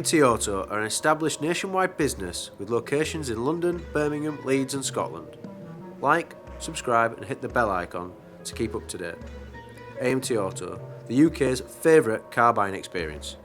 AMT Auto are an established nationwide business with locations in London, Birmingham, Leeds and Scotland. Like, subscribe and hit the bell icon to keep up to date. AMT Auto, the UK's favourite car buying experience.